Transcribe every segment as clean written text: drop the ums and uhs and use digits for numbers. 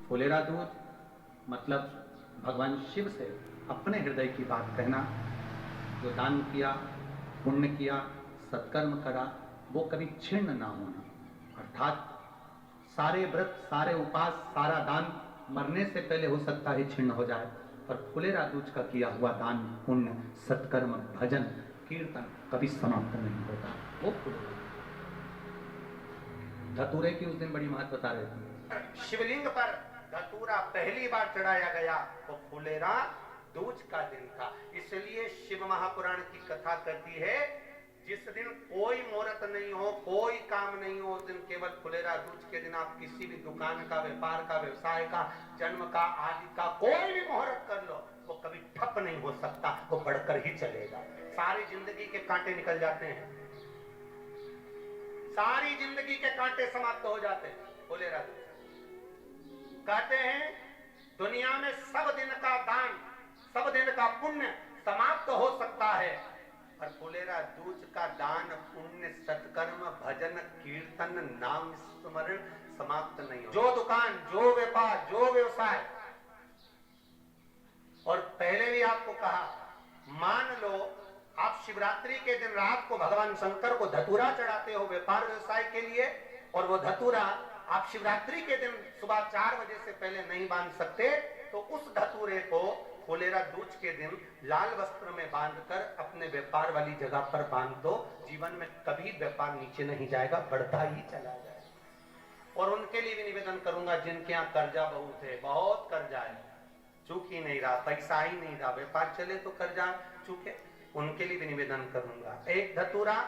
फुलेरा दूध मतलब भगवान शिव से अपने हृदय की बात कहना। जो दान किया, पुण्य किया, सत्कर्म करा, वो कभी छिन्न ना होना। अर्थात सारे व्रत, सारे उपास, सारा दान मरने से पहले हो सकता है छिन्न हो जाए, पर फुलेरा दूज का किया हुआ दान, पुण्य, सत्कर्म, भजन, कीर्तन कभी समाप्त नहीं होता। वो फुलेरा धतूरे की उस दिन बड़ी महत्वता रहती है। शिवलिंग पर धतूरा पहली बार चढ़ाया गया तो फुलेरा दूज का दिन था। इसलिए शिव महापुराण की कथा कहती है जिस दिन कोई मुहूर्त नहीं हो, कोई काम नहीं हो, उस दिन केवल फुलेरा दूज के दिन आप किसी भी दुकान का, व्यापार का, व्यवसाय का, जन्म का, आदि का कोई भी मुहूर्त कर लो, वो कभी ठप नहीं हो सकता, वो बढ़कर ही चलेगा। सारी जिंदगी के कांटे निकल जाते हैं, सारी जिंदगी के कांटे समाप्त हो जाते हैं फुलेरा दूज। कहते हैं दुनिया में सब दिन का दान, सब दिन का पुण्य समाप्त हो सकता है, पर फुलेरा दूज का दान, पुण्य, सत्कर्म, भजन, कीर्तन, नाम स्मरण समाप्त नहीं हो। जो दुकान, जो व्यापार, जो व्यवसाय, और पहले भी आपको कहा, मान लो आप शिवरात्रि के दिन रात को भगवान शंकर को धतूरा चढ़ाते हो व्यापार व्यवसाय के लिए, और वो धतूरा आप शिवरात्रि के दिन सुबह 4 बजे से पहले नहीं बांध सकते, तो उस धतूरे को फुलेरा दूज के दिन लाल वस्त्र में बांधकर अपने व्यापार वाली जगह पर बांध दो। जीवन में कभी व्यापार नीचे नहीं जाएगा, बढ़ता ही चला जाएगा। और उनके लिए भी निवेदन करूंगा जिनके यहाँ कर्जा बहुत है, बहुत कर्जा है, चूक ही नहीं रहा, पैसा ही नहीं रहा, व्यापार चले तो कर्जा चूके, उनके लिए भी निवेदन करूंगा। एक धतूरा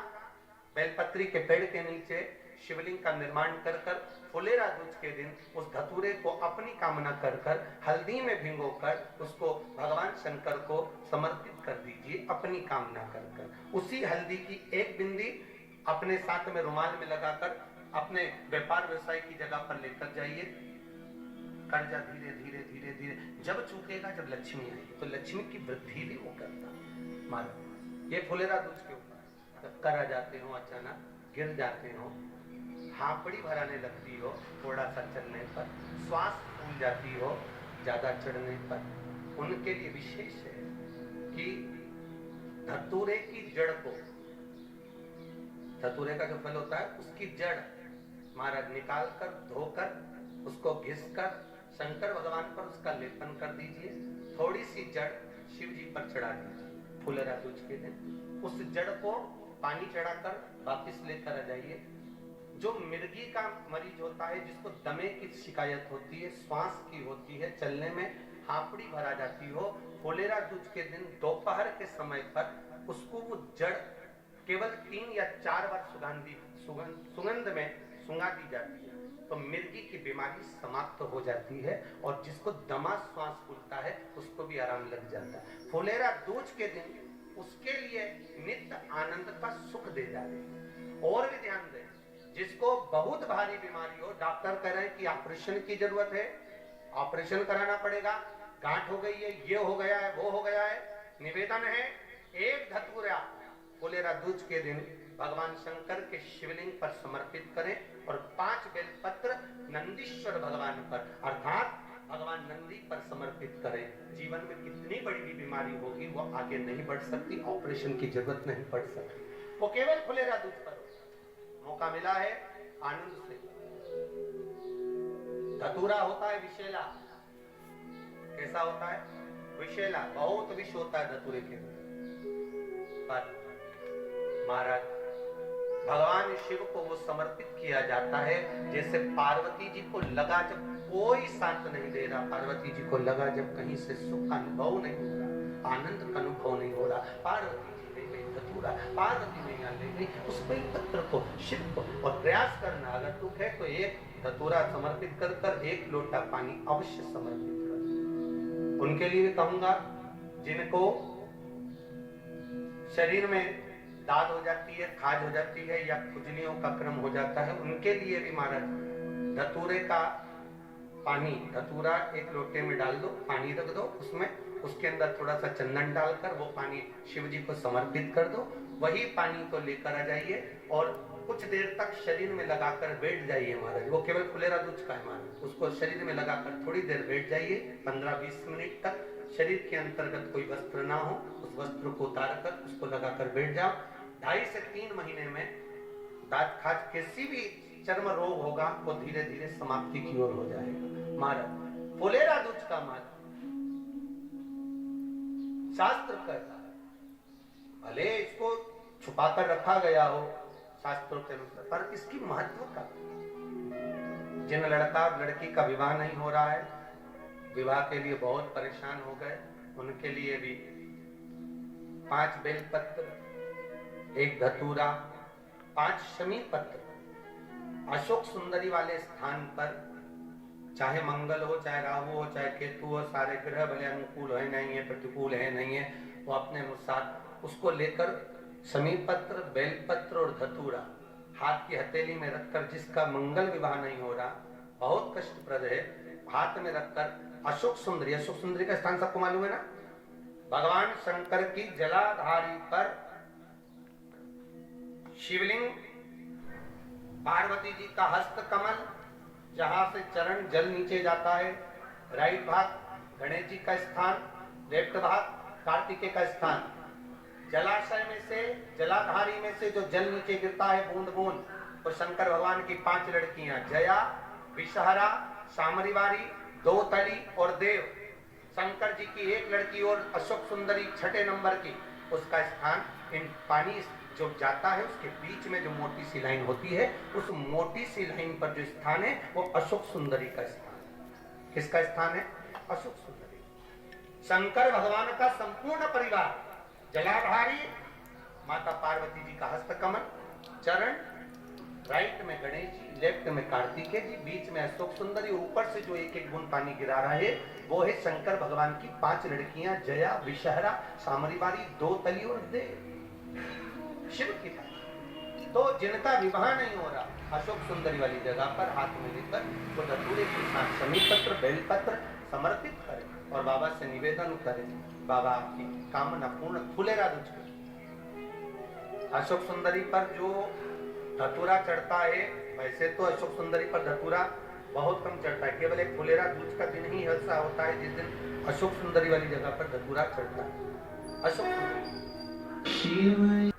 बेलपत्री के पेड़ के नीचे शिवलिंग का निर्माण कर कर फुलेरा दूज के दिन उस धतूरे को अपनी कामना कर कर हल्दी में भिगोकर उसको भगवान शंकर को समर्पित कर दीजिए अपनी कामना कर कर। उसी हल्दी की एक बिंदी अपने साथ में रुमाल में लगाकर अपने व्यापार व्यवसाय की जगह पर लेकर जाइए। कर्जा धीरे धीरे धीरे धीरे जब चूकेगा, जब लक्ष्मी आएगी, तो लक्ष्मी की वृद्धि भी वो करता मालूम। ये फुलेरा दूज के ऊपर जब करा जाते हो, अचानक गिर जाते हो, हापड़ी भराने लगती हो, थोड़ा सा चलने पर श्वास फूल जाती हो, ज्यादा चढ़ने पर, उनके लिए विशेष है कि धतूरे की जड़ को, धतूरे का जो फल होता है उसकी जड़ महाराज निकाल कर, धोकर, उसको घिसकर शंकर भगवान पर उसका लेपन कर दीजिए। थोड़ी सी जड़ शिव जी पर चढ़ा दीजिए फुलेरा दूज के दिन। उस जड़ को पानी चढ़ाकर वापिस लेकर आ जाइए। जो मिर्गी का मरीज होता है, जिसको दमे की शिकायत होती है, श्वास की होती है, चलने में हापड़ी भरा जाती हो, फुलेरा दूज के दिन दोपहर के समय पर उसको वो जड़ केवल 3 या 4 बार सुगंध में सुंगा दी जाती है, तो मिर्गी की बीमारी समाप्त हो जाती है, और जिसको दमा श्वास फूलता है उसको भी आराम लग जाता है। फुलेरा दूज के दिन उसके लिए नित्य आनंद का सुख दे जाए। और भी ध्यान दें, जिसको बहुत भारी बीमारी हो, डॉक्टर कह रहे हैं कि ऑपरेशन की जरूरत है, ऑपरेशन कराना पड़ेगा, गांठ हो गई है, ये हो गया है, वो हो गया है, निवेदन है एक धतूरा फुलेरा दूज के दिन भगवान शंकर के शिवलिंग पर समर्पित करें, और 5 बेलपत्र नंदीश्वर भगवान पर अर्थात भगवान नंदी पर समर्पित करें। जीवन में कितनी बड़ी भी बीमारी होगी वो आगे नहीं बढ़ सकती, ऑपरेशन की जरूरत नहीं पड़ सकती, वो केवल फुलेरा दूज पर मौका मिला है, आनंद से। धतूरा होता है विषैला, कैसा होता है? विषैला, बहुत विष होता है धतूरे के। पर महाराज भगवान शिव को वो समर्पित किया जाता है जैसे पार्वती जी को लगा, जब कोई साथ नहीं दे रहा, पार्वती जी को लगा जब कहीं से सुख का अनुभव नहीं हो रहा, आनंद का अनुभव नहीं हो रहा, पार्वती जी ले गई धतूरा, पार्वती ने यहाँ ले गई उस पत्र को, शिव को, और प्रयास करना, अगर दुख है तो एक धतूरा समर्पित कर कर 1 लोटा पानी अवश्य समर्पित कर। उनके लिए कहूंगा जिनको शरीर में दाद हो जाती है, खाज हो जाती है, या खुजलियों का क्रम हो जाता है, उनके लिए भी महाराज धतूरे का पानी, धतूरा 1 लोटे में डाल दो, पानी रख दो उसमें, उसके अंदर थोड़ा सा चंदन डालकर वो पानी शिव जी को समर्पित कर दो। वही पानी को लेकर आ जाइए और कुछ देर तक शरीर में लगाकर बैठ जाइए महाराज। वो केवल फुलेरा दूध का है महाराज, उसको शरीर में लगाकर थोड़ी देर बैठ जाइए, 15-20 मिनट तक। शरीर के अंतर्गत कोई वस्त्र ना हो, उस वस्त्र को उतार कर उसको लगाकर बैठ जाओ। 2.5 से 3 महीने में दांत खाज किसी भी चर्म रोग होगा वो धीरे धीरे समाप्ति की ओर हो जाएगा महाराज। फुलेरा दूध का महत्व शास्त्र कहता है, भले इसको छुपाकर रखा गया हो शास्त्रों के अनुसार, पर इसकी महत्व का, जिन लड़का और लड़की का विवाह नहीं हो रहा है, विवाह के लिए बहुत परेशान हो गए, उनके लिए भी 5 बेलपत्र, 1 धतूरा, 5 शमी पत्र अशोक सुंदरी वाले स्थान पर, चाहे मंगल हो, चाहे राहु हो, चाहे केतु हो, सारे ग्रह भले अनुकूल है नहीं है, प्रतिकूल है नहीं है, वो अपने अनुसार उसको लेकर शमी पत्र, बेलपत्र और धतूरा हाथ की हथेली में रखकर, जिसका मंगल विवाह नहीं हो रहा, बहुत कष्टप्रद है, हाथ में रखकर अशोक सुंदरी का स्थान सबको मालूम है ना, भगवान शंकर की जलाधारी पर शिवलिंग, पार्वती जी का हस्त कमल, जहां से चरण जल नीचे जाता है, राइट भाग गणेश जी का स्थान, लेफ्ट भाग कार्तिकेय का स्थान। जलाशय में से, जलाधारी में से जो जल नीचे गिरता है बूंद बूंद, तो शंकर भगवान की 5 लड़कियां, जया, विषहरा, सामरीवारी, दोतली और देव, शंकर जी की 1 लड़की और अशोक सुंदरी 6ठे नंबर की, उसका स्थान, इन पानी जो जाता है उसके बीच में जो मोटी सी लाइन होती है, उस मोटी सी लाइन पर जो स्थान है वो अशोक सुंदरी का स्थान है। किसका स्थान है? अशोक सुंदरी। शंकर भगवान का संपूर्ण परिवार, जलाधारी, माता पार्वती जी का हस्तकमल, चरण, राइट में गणेश जी, लेफ्ट में कार्तिकेय जी, बीच में अशोक सुंदरी, ऊपर से जो 1-1 बूंद पानी गिरा रहा है वो है शंकर भगवान की 5 लड़कियां, जया, विषहरा, सामरीवारी, दोतली और देव, शिव की बात। तो जिनका विवाह नहीं हो रहा, अशोक सुंदरी वाली जगह पर हाथ में लेकर वो धतूरे के साथ शमी पत्र, बेलपत्र समर्पित करें और बाबा से निवेदन करें, बाबा आपकी कामना पूर्ण, फुलेरा दूध की। अशोक सुंदरी पर जो धतूरा चढ़ता है, वैसे तो अशोक सुंदरी पर धतूरा बहुत कम चढ़ता है, केवल एक फुलेरा दूज का दिन ही ऐसा होता है जिस दिन अशोक सुंदरी वाली जगह पर धतूरा चढ़ता है। अशोक सुंदरी